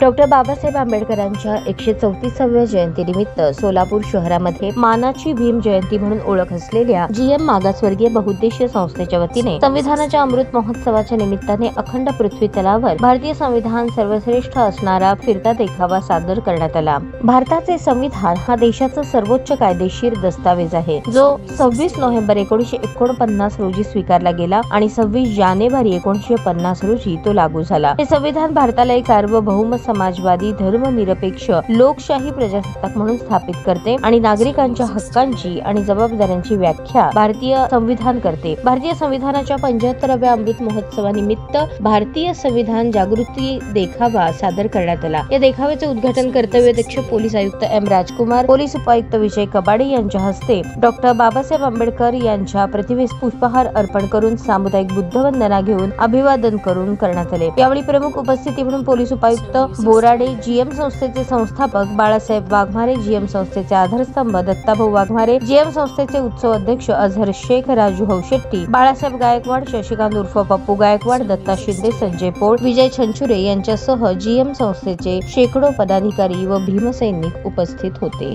Doctor Babasaheb आंबेडकरांच्या 134व्या जयंतीनिमित्त सोलापूर शहरामध्ये मानाची भीम जयंती म्हणून ओळख असलेल्या जीएम मागासवर्गीय बहुउद्देशीय संस्थेच्या वतीने संविधानाच्या अमृत महोत्सवाच्या निमित्ताने अखंड पृथ्वी तलावर भारतीय संविधान सर्वश्रेष्ठ असणारा फिरता देखावा सादर करण्यात आला। भारताचे संविधान हा देशाचा सर्वोच्च कायदेशीर दस्तावेज आहे, जो 26 नोव्हेंबर 1949 रोजी स्वीकारला गेला आणि 26 जानेवारी 1950 रोजी तो लागू झाला। हे संविधान भारताला एक सार्वभौम समाजवादी धर्मनिरपेक्ष लोकशाही प्रजासत्ताक म्हणून स्थापित करते आणि नागरिकांच्या हक्कांची आणि जबाबदाऱ्यांची व्याख्या भारतीय संविधान करते। भारतीय संविधानाच्या 75व्या अमृत महोत्सवानिमित्त भारतीय संविधान जागृती देखावा सादर करण्यात आला। या देखाव्याचे उद्घाटन कर्तव्यदक्ष पोलीस आयुक्त एम राजकुमार, पोलीस उपायुक्त विजय कबाडे यांच्या हस्ते डॉक्टर बाबासाहेब आंबेडकर यांच्या प्रतिमेस पुष्पहार अर्पण करून सामुदायिक बुद्धवंदना घेऊन अभिवादन करून करण्यात आले। यावेळी प्रमुख उपस्थिती म्हणून पोलीस उपायुक्त बोराडे, जीएम संस्थेचे संस्थापक बाळासाहेब वाघमारे, जीएम संस्थेचे आधारस्तंभ दत्ताभाऊ वाघमारे, जीएम संस्थेचे उत्सव अध्यक्ष अझहर शेख, राजू हौशेट्टी, बाळासाहेब गायकवाड, शशिकांत उर्फ पप्पू गायकवाड, दत्ता शिंदे, संजय पोळ, विजय छंचुरे यांच्यासह जीएम संस्थेचे शेकडो पदाधिकारी व भीमसैनिक उपस्थित होते।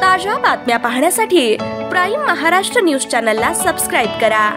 ताज्या बातम्या पाहण्यासाठी प्राईम महाराष्ट्र न्यूज चॅनलला सबस्क्राईब करा।